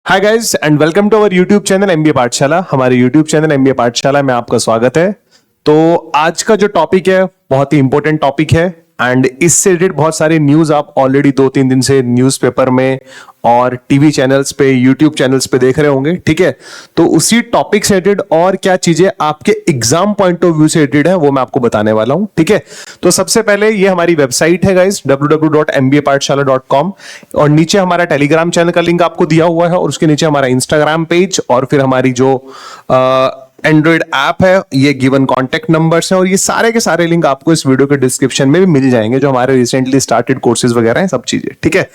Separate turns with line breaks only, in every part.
Hi guys and welcome to our YouTube channel MBA Pathshala. हमारे YouTube channel MBA पाठशाला में आपका स्वागत है। तो आज का जो टॉपिक है बहुत ही इंपॉर्टेंट टॉपिक है एंड इससे रिलेटेड बहुत सारी न्यूज आप ऑलरेडी 2-3 दिन से न्यूज़पेपर में और टीवी चैनल्स पे, यूट्यूब चैनल्स पे देख रहे होंगे। ठीक है, तो उसी टॉपिक से रिलेटेड और क्या चीजें आपके एग्जाम पॉइंट ऑफ व्यू से रिलेटेड है वो मैं आपको बताने वाला हूं। ठीक है, तो सबसे पहले ये हमारी वेबसाइट है गाइस www.mbapaathshala.com और नीचे हमारा टेलीग्राम चैनल का लिंक आपको दिया हुआ है और उसके नीचे हमारा इंस्टाग्राम पेज और फिर हमारी जो एंड्रॉइड ऐप है, ये गिवन कॉन्टेक्ट नंबर्स हैं और ये सारे के सारे लिंक आपको इस वीडियो के डिस्क्रिप्शन में भी मिल जाएंगे, जो हमारे रिसेंटली स्टार्टेड कोर्सेज वगैरह हैं, सब चीजें। ठीक है,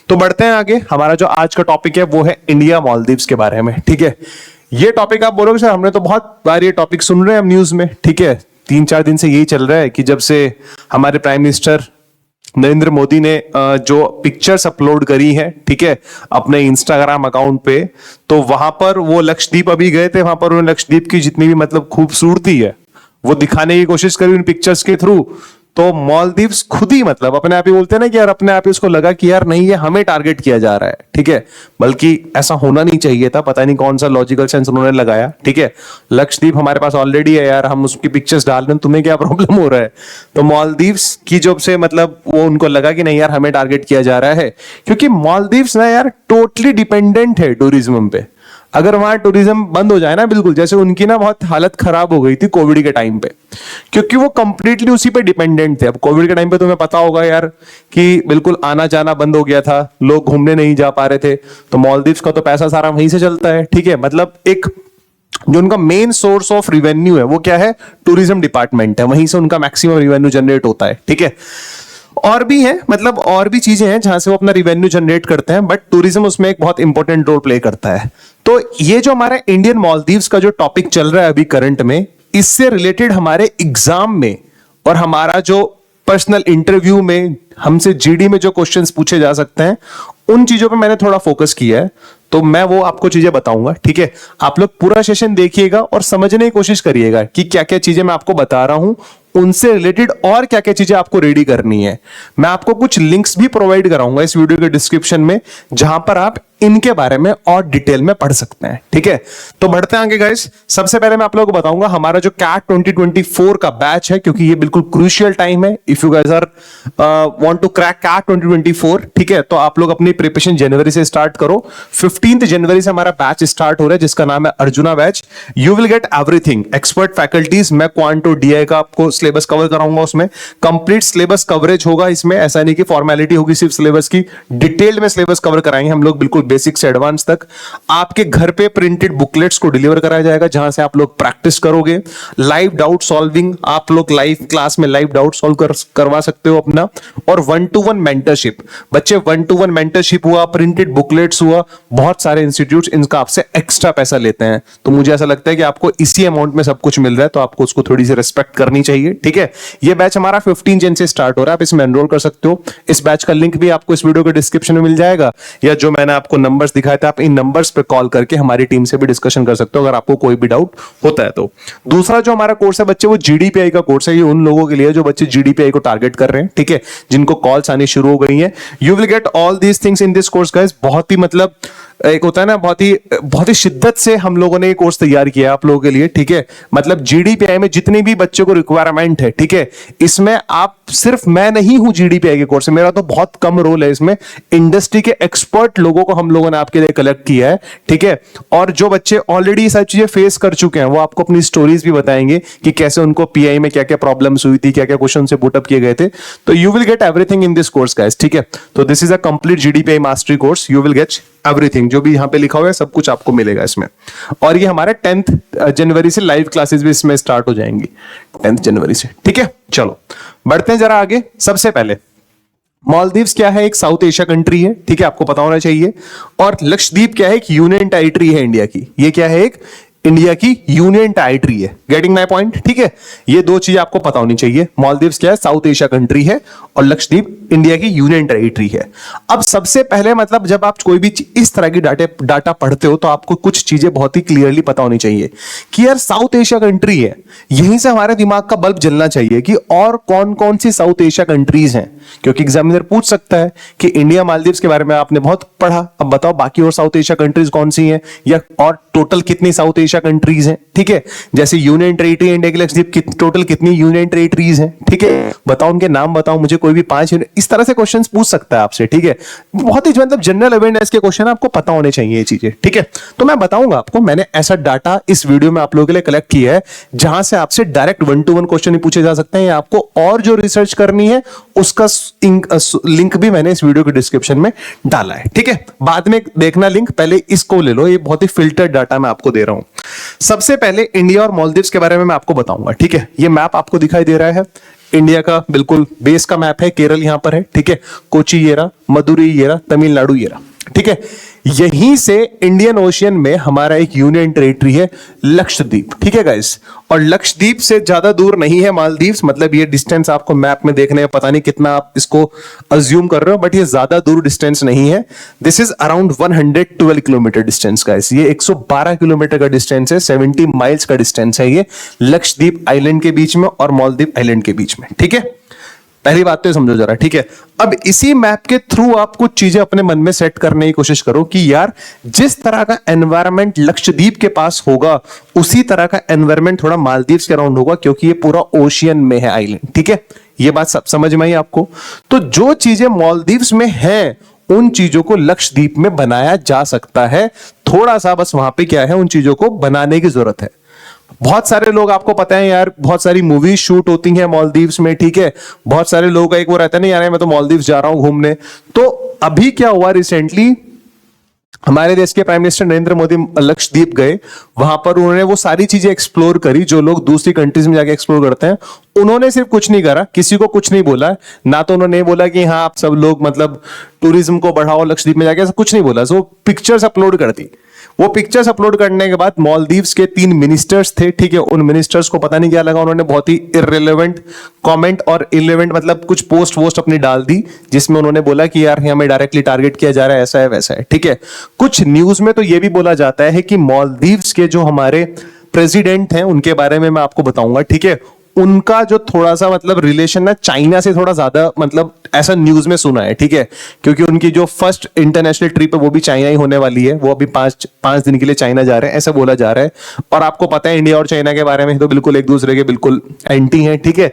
तो बढ़ते हैं आगे। हमारा जो आज का टॉपिक है वो है इंडिया मालदीव्स के बारे में। ठीक है, ये टॉपिक आप बोलोगे सर हमने तो बहुत बार ये टॉपिक सुन रहे हैं हम न्यूज में। ठीक है, 3-4 दिन से यही चल रहा है कि जब से हमारे प्राइम मिनिस्टर नरेंद्र मोदी ने जो पिक्चर्स अपलोड करी है, ठीक है, अपने इंस्टाग्राम अकाउंट पे, तो वहां पर वो लक्षद्वीप अभी गए थे, वहां पर उन्होंने लक्षद्वीप की जितनी भी मतलब खूबसूरती है वो दिखाने की कोशिश करी उन पिक्चर्स के थ्रू। तो मालदीव्स खुद ही मतलब अपने आप ही बोलते हैं ना कि यार अपने आप ही उसको लगा कि यार नहीं, ये हमें टारगेट किया जा रहा है। ठीक है, बल्कि ऐसा होना नहीं चाहिए था, पता नहीं कौन सा लॉजिकल सेंस उन्होंने लगाया। ठीक है, लक्षद्वीप हमारे पास ऑलरेडी है यार, हम उसकी पिक्चर्स डाल रहे हैं, तुम्हें क्या प्रॉब्लम हो रहा है। तो मालदीव्स की जब से मतलब वो उनको लगा कि नहीं यार हमें टारगेट किया जा रहा है, क्योंकि मालदीव्स ना यार टोटली डिपेंडेंट है टूरिज्म पे। अगर वहां टूरिज्म बंद हो जाए ना, बिल्कुल जैसे उनकी ना बहुत हालत खराब हो गई थी कोविड के टाइम पे, क्योंकि वो कंप्लीटली उसी पे डिपेंडेंट थे। अब कोविड के टाइम पे तुम्हें पता होगा यार कि बिल्कुल आना जाना बंद हो गया था, लोग घूमने नहीं जा पा रहे थे, तो मालदीव्स का तो पैसा सारा वहीं से चलता है। ठीक है, मतलब एक जो उनका मेन सोर्स ऑफ रिवेन्यू है वो क्या है, टूरिज्म डिपार्टमेंट है, वहीं से उनका मैक्सिमम रिवेन्यू जनरेट होता है। ठीक है, और भी है मतलब और भी चीजें हैं जहां से वो अपना रिवेन्यू जनरेट करते हैं, बट टूरिज्म उसमें एक बहुत इंपॉर्टेंट रोल प्ले करता है। तो ये जो हमारा इंडियन मालदीव्स का जो टॉपिक चल रहा है अभी करंट में, इससे रिलेटेड हमारे एग्जाम में और हमारा जो पर्सनल इंटरव्यू में हमसे जीडी में जो क्वेश्चंस पूछे जा सकते हैं, उन चीजों पे मैंने थोड़ा फोकस किया है, तो मैं वो आपको चीजें बताऊंगा। ठीक है, आप लोग पूरा सेशन देखिएगा और समझने की कोशिश करिएगा कि क्या क्या चीजें मैं आपको बता रहा हूं, उनसे रिलेटेड और क्या क्या चीजें आपको रेडी करनी है। मैं आपको कुछ लिंक्स भी प्रोवाइड कराऊंगा इस वीडियो के डिस्क्रिप्शन में, जहां पर आप इनके बारे में और डिटेल में पढ़ सकते हैं। ठीक है, तो बढ़ते हैं आगे गाइस। सबसे पहले मैं आप लोगों को बताऊंगा हमारा जो कैट 2024 का बैच है, क्योंकि ये बिल्कुल क्रूशियल टाइम है if you guys are want to crack CAT 2024। ठीक है, तो आप लोग अपनी प्रिपरेशन जनवरी से स्टार्ट करो। 15 जनवरी से हमारा बैच स्टार्ट हो रहा है जिसका नाम है arjuna batch. You will get everything, expert faculties, मैं क्वांटो डीआई का आपको सिलेबस कवर कराऊंगा, उसमें कंप्लीट सिलेबस कवरेज होगा। इसमें ऐसा नहीं कि फॉर्मेलिटी होगी सिर्फ सिलेबस की, डिटेल में सिलेबस कवर कराएंगे हम लोग, बिल्कुल बेसिक से एडवांस तक। आपके घर पे प्रिंटेड बुकलेट्स को डिलीवर कराया जाएगा जहां से आप लोग प्रैक्टिस करोगे। लाइव डाउट सॉल्विंग, आप लोग लाइव क्लास में लाइव डाउट सॉल्व करवा सकते हो अपना। और 1-to-1 मेंटरशिप, बच्चे 1-to-1 मेंटरशिप हुआ, प्रिंटेड बुकलेट्स हुआ, बहुत सारे इंस्टीट्यूट्स इनका आपसे एक्स्ट्रा पैसा लेते हैं, तो मुझे ऐसा लगता है कि आपको इसी अमाउंट में सब कुछ मिल रहा है, तो आपको उसको थोड़ी सी रिस्पेक्ट करनी चाहिए। ठीक है, ये बैच हमारा 15 जन से स्टार्ट हो रहा है, आप इसमें एनरोल कर सकते हो। इस बैच का लिंक भी आपको इस वीडियो के डिस्क्रिप्शन में मिल जाएगा, या जो मैंने आपको नंबर्स दिखाए थे आप इन नंबर्स पे कॉल करके हमारी टीम से भी डिस्कशन कर सकते हो अगर आपको कोई भी डाउट होता है तो। दूसरा जो हमारा कोर्स है बच्चे, वो जीडीपीआई का कोर्स है। ये उन लोगों के लिए जो बच्चे जीडीपीआई को टारगेट कर रहे हैं, ठीक है, जिनको कॉल्स आनी शुरू हो गई हैं। You will get all these things in this course guys. बहुत ही मतलब एक होता है ना, बहुत ही शिद्दत से हम लोगों ने ये कोर्स तैयार किया है आप लोगों के लिए। ठीक है, मतलब जीडीपीआई में जितने भी बच्चों को रिक्वायरमेंट है, ठीक है, इसमें आप सिर्फ मैं नहीं हूं जीडीपीआई के कोर्स में, मेरा तो बहुत कम रोल है इसमें। इंडस्ट्री के एक्सपर्ट लोगों को हम लोगों ने आपके लिए कलेक्ट किया है। ठीक है, और जो बच्चे ऑलरेडी सब चीजें फेस कर चुके हैं वो आपको अपनी स्टोरीज भी बताएंगे कि कैसे उनको पीआई में क्या क्या प्रॉब्लम्स हुई थी, क्या क्या क्वेश्चन से पुटअप किए गए थे। तो you will get everything in this course guys. ठीक है, तो this is a complete GDPI mastery course. You will get everything, जो भी यहां पे लिखा हुआ है सब कुछ आपको मिलेगा इसमें। और ये हमारे 10th जनवरी से लाइव क्लासेस भी इसमें स्टार्ट हो जाएंगी, 10th जनवरी से। ठीक है, चलो बढ़ते हैं जरा आगे। सबसे पहले मालदीव्स क्या है, एक साउथ एशिया कंट्री है, ठीक है, आपको पता होना चाहिए। और लक्षद्वीप क्या है, एक यूनियन टेरिटरी है इंडिया की। ये क्या है, एक इंडिया की यूनियन टेरिटरी है। Getting my point? ठीक है, ये दो चीजें आपको पता होनी चाहिए। मालदीव्स क्या है? साउथ एशिया कंट्री है, और लक्षद्वीप इंडिया की यूनियन टेरिटरी है। अब सबसे पहले मतलब जब आप कोई भी इस तरह की डाटा पढ़ते हो तो आपको कुछ चीजें बहुत ही क्लियरली पता होनी चाहिए कि यार साउथ एशिया कंट्री है, यहीं से हमारे दिमाग का बल्ब जलना चाहिए कि और कौन कौन सी साउथ एशिया कंट्रीज हैं, क्योंकि एग्जामिनर पूछ सकता है कि इंडिया मालदीव्स के बारे में आपने बहुत पढ़ा, अब बताओ बाकी और साउथ एशिया कंट्रीज कौन सी हैं, या और टोटल कितनी साउथ एशिया कंट्रीज हैं। ठीक है, जैसे यूनियन टेरिटरी इंडिया की लक्षद्वीप टोटल कितनी यूनियन टेरिटरीज हैं। ठीक है, बताओ उनके नाम, बताओ मुझे कोई भी 5 इस तरह से क्वेश्चंस पूछ सकता है आपसे। ठीक है, बहुत ही मतलब जनरल अवेयरनेस के क्वेश्चन आपको पता होने चाहिए ये चीजें। ठीक है, तो मैं बताऊंगा आपको, मैंने ऐसा डाटा इस वीडियो में आप लोगों के लिए कलेक्ट किया है जहां से आपसे डायरेक्ट 1-to-1 क्वेश्चन ही पूछे जा सकते हैं, या आपको और जो रिसर्च करनी है उसका लिंक भी मैंने इस वीडियो के डिस्क्रिप्शन में डाला है। ठीक है, बाद में देखना लिंक, पहले इसको ले लो, ये बहुत ही फिल्टर्ड डाटा मैं आपको दे रहा हूं। सबसे पहले इंडिया और मालदीव्स के बारे में मैं आपको बताऊंगा। ठीक है, ये मैप आपको दिखाई दे रहा है, इंडिया का बिल्कुल बेस का मैप है। केरल यहां पर है। ठीक है, कोची ये रहा, मदुरई ये रहा, तमिलनाडु ये रहा। ठीक है, यहीं से इंडियन ओशियन में हमारा एक यूनियन टेरिटरी है लक्षद्वीप। ठीक है गाइस, और लक्षद्वीप से ज्यादा दूर नहीं है मालदीव्स, मतलब ये डिस्टेंस आपको मैप में देखने में पता नहीं कितना आप इसको अज्यूम कर रहे हो, बट ये ज्यादा दूर डिस्टेंस नहीं है। This is around 112 kilometre distance guys, ये 112 किलोमीटर का डिस्टेंस है, 70 माइल्स का डिस्टेंस है ये लक्षद्वीप आइलैंड के बीच में और मालदीव आइलैंड के बीच में। ठीक है, पहली बात तो समझो जरा। ठीक है, अब इसी मैप के थ्रू आप कुछ चीजें अपने मन में सेट करने की कोशिश करो कि यार जिस तरह का एनवायरनमेंट लक्षद्वीप के पास होगा उसी तरह का एनवायरनमेंट थोड़ा मालदीव्स के अराउंड होगा, क्योंकि ये पूरा ओशियन में है आइलैंड। ठीक है, ये बात सब समझ में आई आपको? तो जो चीजें मालदीव्स में है उन चीजों को लक्षद्वीप में बनाया जा सकता है, थोड़ा सा बस वहां पे क्या है, उन चीजों को बनाने की जरूरत है। बहुत सारे लोग, आपको पता है यार, बहुत सारी मूवीज शूट होती हैं मालदीव्स में। ठीक है, बहुत सारे लोगों का एक वो रहता है, नहीं यार मैं तो मालदीव्स जा रहा हूं घूमने। तो अभी क्या हुआ, रिसेंटली हमारे देश के प्राइम मिनिस्टर नरेंद्र मोदी लक्षद्वीप गए, वहां पर उन्होंने वो सारी चीजें एक्सप्लोर करी जो लोग दूसरी कंट्रीज में जाके एक्सप्लोर करते हैं। उन्होंने सिर्फ कुछ नहीं करा, किसी को कुछ नहीं बोला, ना तो उन्होंने बोला कि हाँ आप सब लोग मतलब टूरिज्म को बढ़ाओ लक्षद्वीप में जाके, ऐसा कुछ नहीं बोला। वो पिक्चर्स अपलोड कर दी। वो पिक्चर्स अपलोड करने के बाद मालदीव्स के 3 मिनिस्टर्स थे। ठीक है, उन मिनिस्टर्स को पता नहीं क्या लगा, उन्होंने बहुत ही इररिलेवेंट कमेंट और इररिलेवेंट मतलब कुछ पोस्ट अपनी डाल दी, जिसमें उन्होंने बोला कि यार हमें डायरेक्टली टारगेट किया जा रहा है, ऐसा है वैसा है। ठीक है, कुछ न्यूज में तो यह भी बोला जाता है कि मालदीव्स के जो हमारे प्रेसिडेंट हैं उनके बारे में मैं आपको बताऊंगा। ठीक है, उनका जो थोड़ा सा मतलब रिलेशन ना चाइना से थोड़ा ज्यादा, मतलब ऐसा न्यूज में सुना है। ठीक है, क्योंकि उनकी जो फर्स्ट इंटरनेशनल ट्रिप है वो भी चाइना ही होने वाली है, वो अभी 5 दिन के लिए चाइना जा रहे हैं, ऐसा बोला जा रहा है। और आपको पता है इंडिया और चाइना के बारे में तो बिल्कुल एक दूसरे के बिल्कुल एंटी हैं। ठीक है,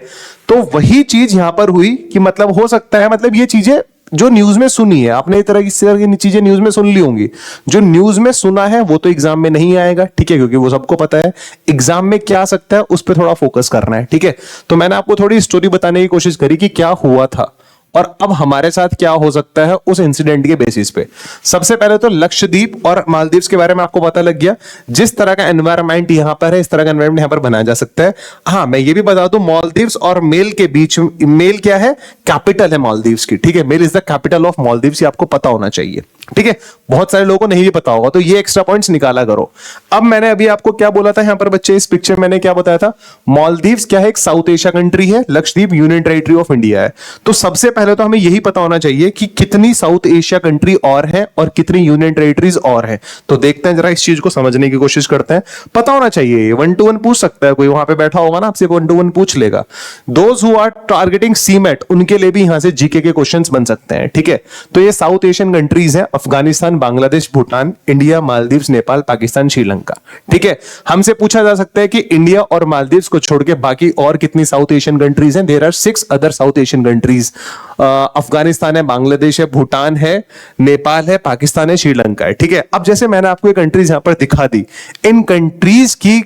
तो वही चीज यहां पर हुई कि मतलब हो सकता है, मतलब ये चीजें जो न्यूज में सुनी है आपने, इस तरह की चीजें न्यूज में सुन ली होंगी, जो न्यूज में सुना है वो तो एग्जाम में नहीं आएगा। ठीक है, क्योंकि वो सबको पता है एग्जाम में क्या आ सकता है, उस पर थोड़ा फोकस करना है। ठीक है, तो मैंने आपको थोड़ी स्टोरी बताने की कोशिश करी कि क्या हुआ था और अब हमारे साथ क्या हो सकता है उस इंसिडेंट के बेसिस पे। सबसे पहले तो लक्षद्वीप और मालदीव्स के बारे में आपको पता लग गया, जिस तरह का एनवायरनमेंट यहां पर है इस तरह का एनवायरनमेंट यहां पर बनाया जा सकता है। हाँ, मैं ये भी बता दूं मालदीव्स और मेल के बीच, मेल क्या है, कैपिटल है मालदीव्स की। ठीक है, Male is the capital of Maldives, ये आपको पता होना चाहिए। ठीक है, बहुत सारे लोगों को नहीं भी पता होगा, तो ये एक्स्ट्रा पॉइंट्स निकाला करो। अब मैंने अभी आपको क्या बोला था यहां पर बच्चे, इस पिक्चर में मैंने क्या बताया था, मालदीव्स क्या है, एक साउथ एशिया कंट्री है, Lakshadweep union territory of India है। तो सबसे पहले तो हमें यही पता होना चाहिए कि कितनी साउथ एशिया कंट्री और है और कितनी यूनियन टेरिटरीज और है। तो देखते हैं जरा, इस चीज को समझने की कोशिश करते हैं। पता होना चाहिए, 1-to-1 पूछ सकता है कोई, वहां पे बैठा होगा ना आपसे 1-to-1 पूछ लेगा। Those who are targeting CMAT उनके लिए भी यहां से जीके के क्वेश्चंस बन सकते हैं। ठीक है, तो ये साउथ एशियन कंट्रीज हैं, अफगानिस्तान, बांग्लादेश, भूटान, इंडिया, मालदीव्स, नेपाल, पाकिस्तान, श्रीलंका। ठीक है, हमसे पूछा जा सकता है कि इंडिया और मालदीव्स को छोड़ के बाकी और कितनी साउथ एशियन कंट्रीज हैं। There are 6 other South Asian countries. Afghanistan है, बांग्लादेश है, भूटान है, नेपाल है, पाकिस्तान है, श्रीलंका है। ठीक है, अब जैसे मैंने आपको ये कंट्रीज यहां पर दिखा दी, इन कंट्रीज की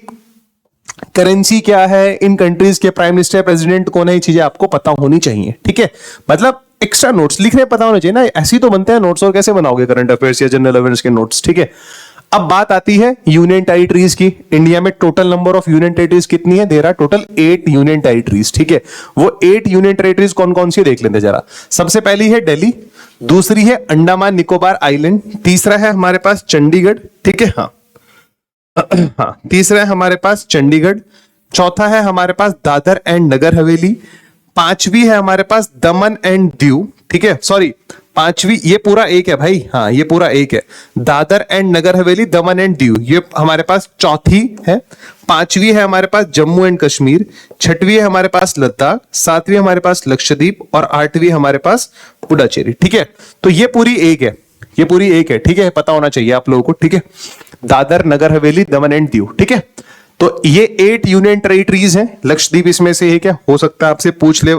करेंसी क्या है, इन कंट्रीज के प्राइम मिनिस्टर, प्रेसिडेंट कौन है, ये चीजें आपको पता होनी चाहिए। ठीक है, मतलब एक्स्ट्रा नोट्स लिखने पता होना चाहिए ना, ऐसे ही तो बनते हैं नोट्स, और कैसे बनाओगे करंट अफेयर्स या जनरल अवेयरनेस के नोट्स। ठीक है, अब बात आती है यूनियन टेरिटरीज की। इंडिया में total number of union territories कितनी है? There are total 8 union territories. ठीक है, वो 8 यूनियन टेरिटरीज कौन कौन सी देख लेते जरा। सबसे पहली है दिल्ली, दूसरी है अंडमान निकोबार आइलैंड, तीसरा है हमारे पास चंडीगढ़। ठीक है, हाँ हाँ, तीसरा है हमारे पास चंडीगढ़, चौथा है हमारे पास दादर एंड नगर हवेली, पांचवी है हमारे पास दमन एंड दीव, ठीक है, सॉरी पांचवी, ये पूरा एक है भाई, हाँ ये पूरा एक है, Dadar and Nagar Haveli, Daman and Diu, ये हमारे पास चौथी है। पांचवी है हमारे पास जम्मू एंड कश्मीर, छठवीं है हमारे पास लद्दाख, सातवीं हमारे पास लक्षद्वीप और आठवीं हमारे पास पुडुचेरी, ठीक है। तो ये पूरी एक है, ये पूरी एक है, ठीक है, पता होना चाहिए आप लोगों को, ठीक है। दादर नगर हवेली दमन एंड दीव, ठीक है। तो ये 8 यूनियन टेरिटरीज हैं, लक्षद्वीप इसमें से है क्या, हो सकता है आपसे पूछ ले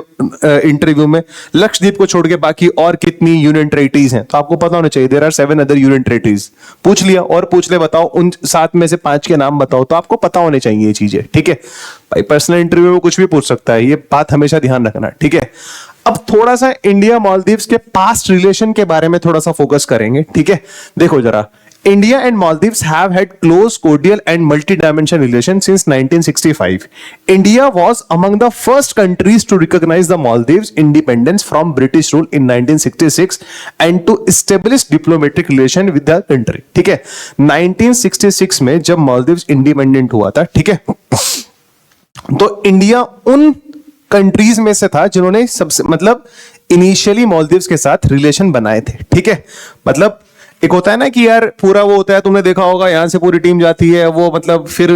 इंटरव्यू में, लक्षद्वीप को छोड़ के बाकी और कितनी यूनियन टेरिटरीज हैं, तो आपको पता होना चाहिए there are 7 other union territories. पूछ लिया और पूछ ले बताओ उन 7 में से 5 के नाम बताओ, तो आपको पता होने चाहिए ये चीजें, ठीक है भाई। पर्सनल इंटरव्यू में कुछ भी पूछ सकता है, ये बात हमेशा ध्यान रखना, ठीक है। अब थोड़ा सा इंडिया मालदीव्स के पास्ट रिलेशन के बारे में थोड़ा सा फोकस करेंगे, ठीक है। देखो जरा, India and Maldives have had close, cordial, and multi-dimensional relations since 1965. India was among the first countries to recognize the Maldives' independence from British rule in 1966 and to establish diplomatic relation with the country. ठीक है, 1966 में जब Maldives independent हुआ था, ठीक है, तो India उन कंट्रीज में से था जिन्होंने सबसे मतलब इनिशियली मालदीव्स के साथ रिलेशन बनाए थे, ठीक है। मतलब एक होता है ना कि यार पूरा वो होता है, तुमने देखा होगा यहां से पूरी टीम जाती है, वो मतलब फिर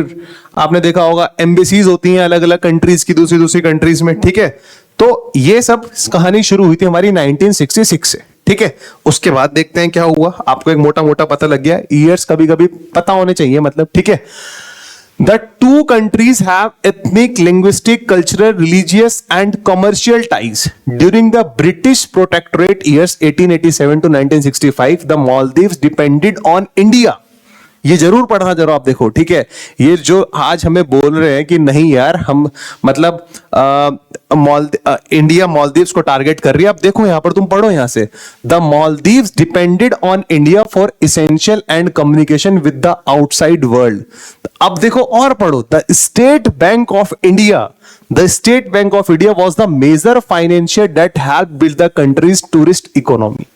आपने देखा होगा एम्बेसीज होती हैं अलग अलग कंट्रीज की, दूसरी दूसरी कंट्रीज में, ठीक है। तो ये सब कहानी शुरू हुई थी हमारी 1966 से, ठीक है। उसके बाद देखते हैं क्या हुआ, आपको एक मोटा मोटा पता लग गया, ईयर्स कभी कभी पता होने चाहिए, मतलब ठीक है। The two countries have ethnic, linguistic, cultural, religious, and commercial ties. During the British Protectorate years 1887 to 1965, the Maldives depended on India. ये जरूर पढ़ना जरूर आप देखो, ठीक है। ये जो आज हमें बोल रहे हैं कि नहीं यार हम मतलब इंडिया मालदीव्स को टारगेट कर रही है, अब देखो यहां पर तुम पढ़ो यहां से, the Maldives depended on India for essential and communication with the outside world. अब देखो और पढ़ो, the State Bank of India, the State Bank of India was the major financier that help build the country's tourist economy.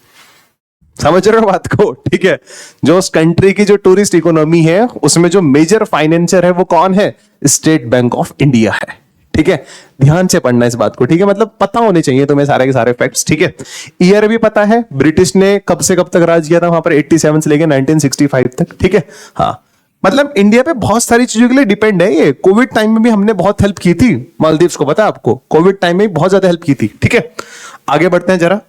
समझ रहे हो बात को, ठीक है। जो उस कंट्री की जो टूरिस्ट इकोनॉमी है उसमें जो मेजर फाइनेंसर है वो कौन है, स्टेट बैंक ऑफ इंडिया है, ठीक है। ध्यान से पढ़ना इस बात को, ठीक है, मतलब पता होने चाहिए तुम्हें सारे के सारे फैक्ट्स, ठीक है। ईयर भी पता है, ब्रिटिश ने कब से कब तक राज किया था वहां पर, 87 से लेके 1965 तक, ठीक है। हाँ, मतलब इंडिया पे बहुत सारी चीजों के लिए डिपेंड है ये। कोविड टाइम में भी हमने बहुत हेल्प की थी मालदीव्स को, पता है आपको, कोविड टाइम में बहुत ज्यादा हेल्प की थी, ठीक है। आगे बढ़ते हैं जरा।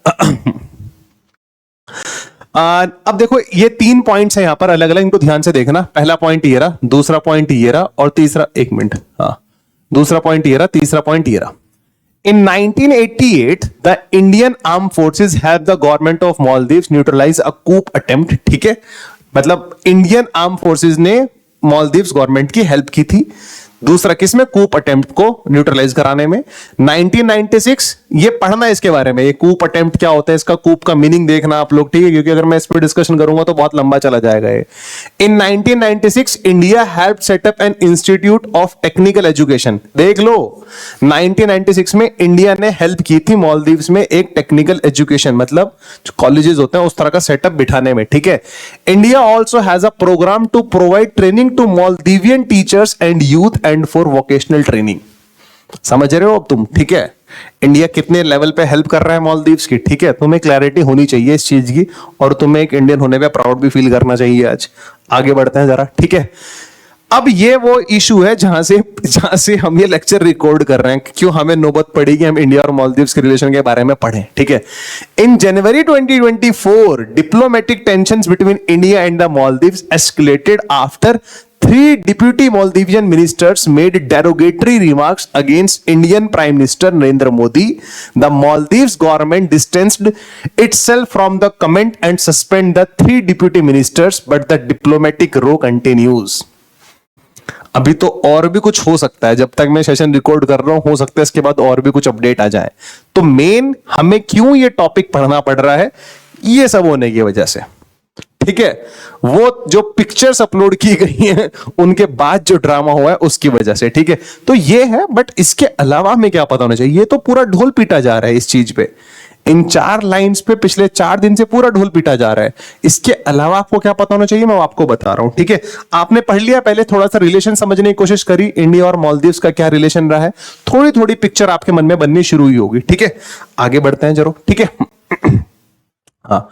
अब देखो ये 3 पॉइंट्स हैं यहां पर अलग अलग, इनको ध्यान से देखना। पहला पॉइंट ये रहा, दूसरा पॉइंट ये रहा, और तीसरा, एक मिनट, हाँ, दूसरा पॉइंट ये रहा, तीसरा पॉइंट ये रहा। In 1988, the Indian Armed Forces helped the government of Maldives neutralize a coup attempt, ठीक है। मतलब इंडियन आर्म फोर्सेस ने मालदीव्स गवर्नमेंट की हेल्प की थी, दूसरा किसमें, कूप अटेम्प्ट को न्यूट्रलाइज कराने में। 1996, ये पढ़ना है इसके बारे में, ये कूप अटेम्प्ट क्या होता है, इसका कूप का मीनिंग देखना आप लोग, ठीक है, क्योंकि अगर मैं इस पर डिस्कशन करूंगा तो बहुत लंबा चला जाएगा ये। इन 1996 India help set up an institute of technical education, देख लो 1996 में इंडिया ने हेल्प की थी मालदीव्स में एक टेक्निकल एजुकेशन, मतलब कॉलेजेस होते हैं उस तरह का सेटअप बिठाने में, ठीक है। India also has a programme to provide training to Maldivian teachers and youth and for vocational training. समझ रहे हो अब तुम, ठीक है। इंडिया कितने लेवल पे हेल्प कर रहा है मालदीव्स की, ठीक है। तुम्हें क्लैरिटी होनी चाहिए इस चीज की, और तुम्हें एक इंडियन होने पे प्राउड भी फील करना चाहिए आज। आगे बढ़ते हैं जरा, ठीक है। अब ये वो इशू है जहां से हम ये लेक्चर रिकॉर्ड कर रहे हैं, क्यों हमें नौबत पड़ी कि हम इंडिया और मालदीव्स के रिलेशन के बारे में पढ़ें, ठीक है। इन जनवरी 2024 diplomatic tensions between India and the Maldives escalated after 3 deputy Maldivian ministers made derogatory remarks against Indian Prime Minister Narendra Modi. The Maldives government distanced itself from the comment and suspended the 3 deputy ministers, but the diplomatic row continues. अभी तो और भी कुछ हो सकता है, जब तक मैं सेशन रिकॉर्ड कर रहा हूं हो सकता है इसके बाद और भी कुछ अपडेट आ जाए। तो मेन हमें क्यों ये टॉपिक पढ़ना पड़ रहा है, ये सब होने की वजह से, ठीक है। वो जो पिक्चर्स अपलोड की गई हैं उनके बाद जो ड्रामा हुआ है उसकी वजह से, ठीक है। तो ये है, बट इसके अलावा हमें क्या पता होना चाहिए, ये तो पूरा ढोल पीटा जा रहा है इस चीज पे। इन 4 लाइंस पे पिछले 4 दिन से पूरा ढोल पीटा जा रहा है। इसके अलावा आपको क्या पता होना चाहिए, मैं आपको बता रहा हूं, ठीक है। आपने पढ़ लिया, पहले थोड़ा सा रिलेशन समझने की कोशिश करी, इंडिया और मालदीव्स का क्या रिलेशन रहा है, थोड़ी थोड़ी पिक्चर आपके मन में बननी शुरू हुई होगी, ठीक है। आगे बढ़ते हैं जरूर, ठीक है। हाँ,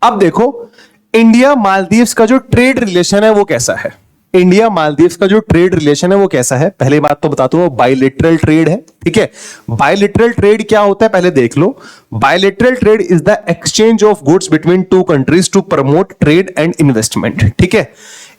अब देखो इंडिया मालदीव्स का जो ट्रेड रिलेशन है वो कैसा है। इंडिया मालदीव्स का जो ट्रेड रिलेशन है वो कैसा है, पहले बात तो बताता हूं, बायलैटरल ट्रेड है, ठीक है। बायलैटरल ट्रेड क्या होता है पहले देख लो। Bilateral trade is the exchange of goods between two countries to promote trade and investment, ठीक है।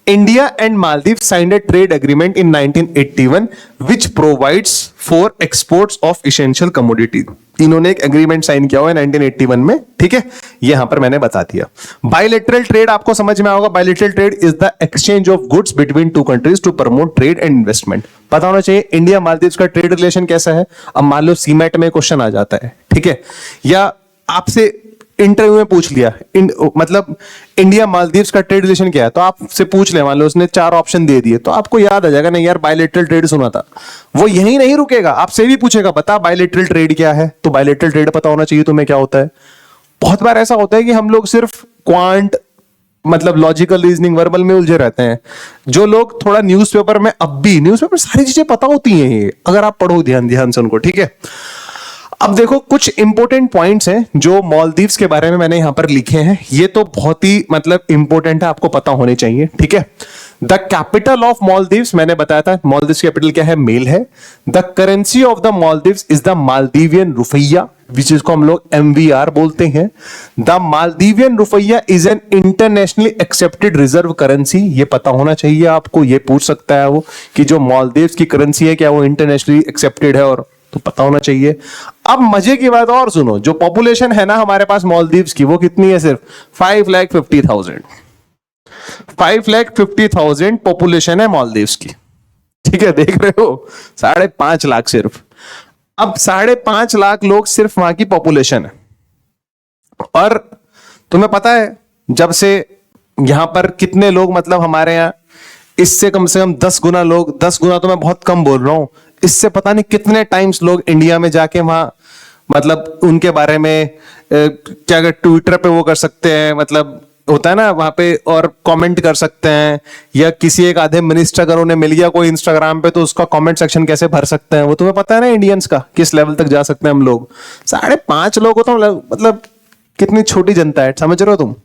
India and Maldives signed a trade agreement in 1981 which provides for exports of essential commodities. इन्होंने एक एग्रीमेंट साइन किया हुआ है 1981 में, ठीक है। यहां पर मैंने बता दिया। बायलैटरल ट्रेड आपको समझ में आओगा, bilateral trade is the exchange of goods between two countries to promote trade and investment. पता होना चाहिए इंडिया मालदीव्स का ट्रेड रिलेशन कैसा है। अब मान लो सीमेट में क्वेश्चन आ जाता है, ठीक है, या आपसे इंटरव्यू में पूछ लिया मतलब इंडिया मालदीव्स का ट्रेड रिलेशन क्या है, तो आपसे पूछ ले, मान लो उसने 4 ऑप्शन दे दिए, तो आपको याद आ जाएगा नहीं यार बायलैटरल ट्रेड सुना था। वो यही नहीं रुकेगा, आपसे भी पूछेगा बता बायलैटरल ट्रेड क्या है, तो बायलैटरल ट्रेड पता होना चाहिए तुम्हें क्या होता है। बहुत बार ऐसा होता है कि हम लोग सिर्फ क्वांट मतलब लॉजिकल रीजनिंग वर्बल में उलझे रहते हैं। जो लोग थोड़ा न्यूज़पेपर में, अब भी न्यूज़पेपर सारी चीजें पता होती हैं ये, अगर आप पढ़ो ध्यान ध्यान से उनको, ठीक है। अब देखो कुछ इंपॉर्टेंट पॉइंट्स हैं जो मालदीव्स के बारे में मैंने यहां पर लिखे हैं, ये तो बहुत ही मतलब इंपॉर्टेंट है, आपको पता होने चाहिए, ठीक है। द कैपिटल ऑफ मालदीव्स मैंने बताया था, मालदीव्स कैपिटल क्या है, मेल है। The currency of the Maldives is the Maldivian रुपया, जिसको हम लोग MVR बोलते हैं। द मालदीवियन रुपया is an internationally accepted reserve currency, ये पता होना चाहिए आपको, ये पूछ सकता है वो कि जो मालदीव्स की करेंसी है क्या वो इंटरनेशनली एक्सेप्टेड है, और तो पता होना चाहिए। अब मजे की बात और सुनो, जो पॉपुलेशन है ना हमारे पास मालदीव्स की वो कितनी है, सिर्फ 5,50,000। 5,50,000 पॉपुलेशन है मालदीव्स की, ठीक है, देख रहे हो, 5.5 लाख सिर्फ। अब 5.5 लाख लोग सिर्फ वहां की पॉपुलेशन है, और तुम्हें पता है जब से यहां पर कितने लोग मतलब हमारे यहां इससे कम से कम 10 गुना लोग, 10 गुना तो मैं बहुत कम बोल रहा हूं, इससे पता नहीं कितने टाइम्स लोग इंडिया में जाके वहां मतलब उनके बारे में क्या अगर ट्विटर पे वो कर सकते हैं, मतलब होता है ना वहां पे, और कमेंट कर सकते हैं, या किसी एक आधे मिनिस्टर अगर उन्हें मिल गया कोई इंस्टाग्राम पे तो उसका कमेंट सेक्शन कैसे भर सकते हैं, वो तुम्हें पता है ना इंडियंस का किस लेवल तक जा सकते हैं हम लोग। 5.5 लोग हो तो मतलब कितनी छोटी जनता है, समझ रहे हो तुम।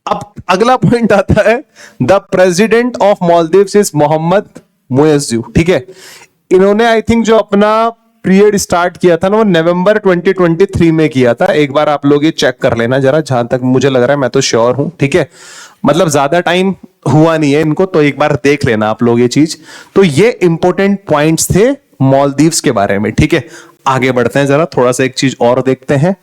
अब अगला पॉइंट आता है, the president of Maldives is Mohamed Muizzu, ठीक है। इन्होंने आई थिंक जो अपना पीरियड स्टार्ट किया था ना वो नवंबर 2023 में किया था। एक बार आप लोग ये चेक कर लेना जरा, जहां तक मुझे लग रहा है, मैं तो श्योर हूं, ठीक है, मतलब ज्यादा टाइम हुआ नहीं है इनको, तो एक बार देख लेना आप लोग ये चीज। तो ये इंपॉर्टेंट पॉइंट्स थे मालदीव्स के बारे में, ठीक है। आगे बढ़ते हैं जरा, थोड़ा सा एक चीज और देखते हैं।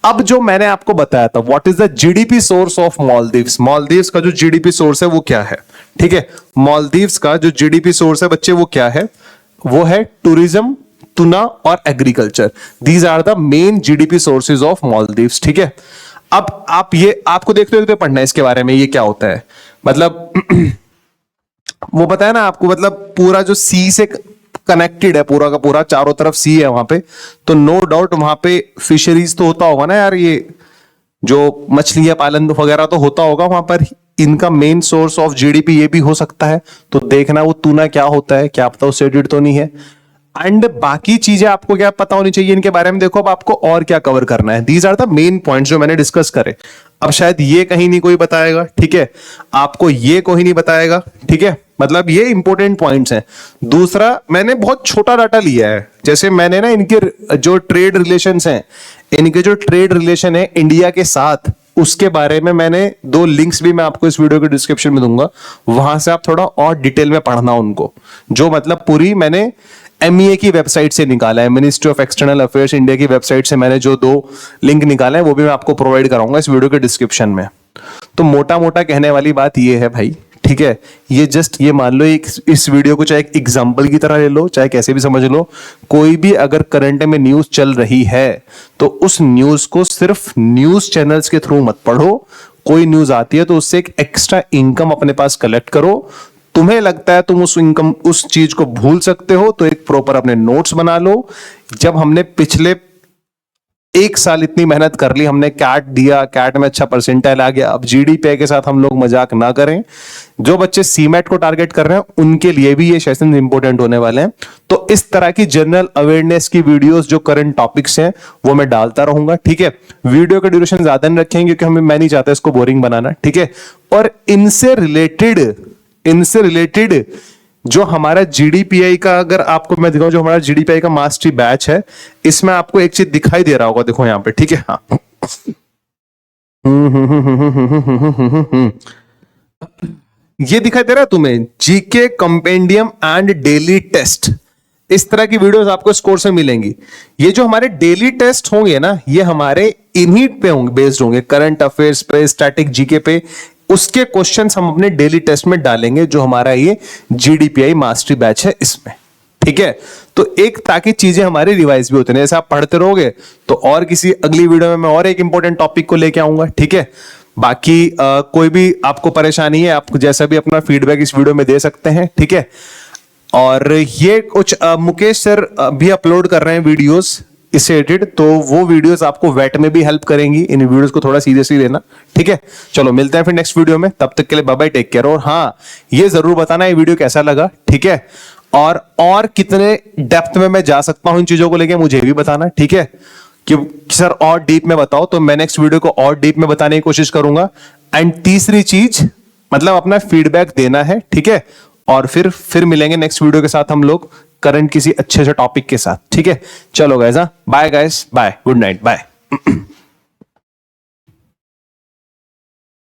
अब जो मैंने आपको बताया था what is the GDP source of Maldives, Maldives का जो जीडीपी सोर्स है वो क्या है, ठीक है। मालदीव्स का जो जीडीपी सोर्स है बच्चे वो क्या है, वो है टूरिज्म, टूना और agriculture. These are the main GDP sources of Maldives, ठीक है। अब आप ये आपको देखते हुए पढ़ना है इसके बारे में, ये क्या होता है मतलब वो बताया ना आपको, मतलब पूरा जो सी से कनेक्टेड है, पूरा का पूरा चारों तरफ सी है वहां पे, तो नो डाउट वहां पे फिशरीज तो होता होगा ना यार, ये जो मछलियां पालन वगैरह तो होता होगा वहां पर। इनका मेन सोर्स ऑफ जीडीपी ये भी हो सकता है, तो देखना वो टूना क्या होता है, क्या पता उससे रिलेटेड तो नहीं है। एंड बाकी चीजें आपको क्या पता होनी चाहिए इनके बारे में। देखो अब आपको और क्या कवर करना है, these are the main points जो मैंने डिस्कस करे। अब शायद ये कहीं नहीं कोई बताएगा, ठीक है, आपको ये कोई नहीं बताएगा, ठीक है, मतलब ये इंपॉर्टेंट पॉइंट्स हैं। दूसरा मैंने बहुत छोटा डाटा लिया है, जैसे मैंने ना इनके जो ट्रेड रिलेशंस हैं, इनके जो ट्रेड रिलेशन है इंडिया के साथ, उसके बारे में मैंने 2 लिंक्स भी मैं आपको इस वीडियो के डिस्क्रिप्शन में दूंगा, वहां से आप थोड़ा और डिटेल में पढ़ना उनको, जो मतलब पूरी मैंने MEA की वेबसाइट से निकाला है, ministry of external affairs India की वेबसाइट से मैंने जो 2 लिंक निकाले हैं वो भी मैं आपको प्रोवाइड कराऊंगा इस वीडियो के डिस्क्रिप्शन में। तो मोटा मोटा कहने वाली बात ये है भाई, ठीक है, ये जस्ट ये मान लो इस वीडियो को चाहे एक एग्जांपल की तरह ले लो, चाहे कैसे भी समझ लो, कोई भी अगर करंट में न्यूज चल रही है तो उस न्यूज को सिर्फ न्यूज चैनल्स के थ्रू मत पढ़ो। कोई न्यूज आती है तो उससे एक एक्स्ट्रा इनकम अपने पास कलेक्ट करो। तुम्हें लगता है तुम उस चीज को भूल सकते हो तो एक प्रॉपर अपने नोट्स बना लो। जब हमने पिछले एक साल इतनी मेहनत कर ली हमने, कैट दिया, कैट में अच्छा परसेंटाइल आ गया, अब जीडीपीआई के साथ हम लोग मजाक ना करें। जो बच्चे सीमेट को टारगेट कर रहे हैं उनके लिए भी ये सेशन इंपॉर्टेंट होने वाले हैं। तो इस तरह की जनरल अवेयरनेस की वीडियोस जो करंट टॉपिक्स हैं वो मैं डालता रहूंगा, ठीक है। वीडियो का ड्यूरेशन ज्यादा नहीं रखेंगे क्योंकि मैं नहीं चाहता इसको बोरिंग बनाना, ठीक है। और इनसे रिलेटेड जो हमारा जीडीपीआई का, अगर आपको मैं दिखाऊं, जो हमारा जीडीपीआई का मास्टरी बैच है, इसमें आपको एक चीज दिखाई दे रहा होगा, देखो यहां पे, ठीक है। हाँ, ये दिखाई दे रहा है तुम्हें, GK compendium and daily test. इस तरह की वीडियोस आपको इस कोर्स में मिलेंगी। ये जो हमारे डेली टेस्ट होंगे ना, ये हमारे इन्हीं पे होंगे, बेस्ड होंगे, करंट अफेयर्स पे, स्टैटिक जीके पे। उसके क्वेश्चंस हम अपने डेली टेस्ट में डालेंगे, जो हमारा ये जीडीपीआई मास्टरी बैच है इसमें, ठीक है। तो एक, ताकि चीजें हमारी रिवाइज भी होती हैं, जैसे आप पढ़ते रहोगे तो और किसी अगली वीडियो में मैं और एक इंपॉर्टेंट टॉपिक को लेके आऊंगा, ठीक है। बाकी कोई भी आपको परेशानी है, आप जैसा भी अपना फीडबैक इस वीडियो में दे सकते हैं, ठीक है। और ये कुछ मुकेश सर भी अपलोड कर रहे हैं वीडियोस इससे रिलेटेड, तो वो वीडियोस आपको वेट में भी हेल्प करेंगी। इन वीडियोस को थोड़ा सीरियसली लेना, ठीक है। चलो मिलते हैं फिर नेक्स्ट वीडियो में, तब तक के लिए बाय बाय, टेक केयर। और हाँ, ये जरूर बताना ये वीडियो कैसा लगा, ठीक है। और कितने डेप्थ में मैं जा सकता हूं इन चीजों को लेके, मुझे भी बताना, ठीक है। कि सर और डीप में बताओ, तो मैं नेक्स्ट वीडियो को और डीप में बताने की कोशिश करूंगा। एंड तीसरी चीज, मतलब अपना फीडबैक देना है, ठीक है। और फिर मिलेंगे नेक्स्ट वीडियो के साथ हम लोग, करंट किसी अच्छे से टॉपिक के साथ, ठीक है। चलो guys, bye guys, bye, good night, bye.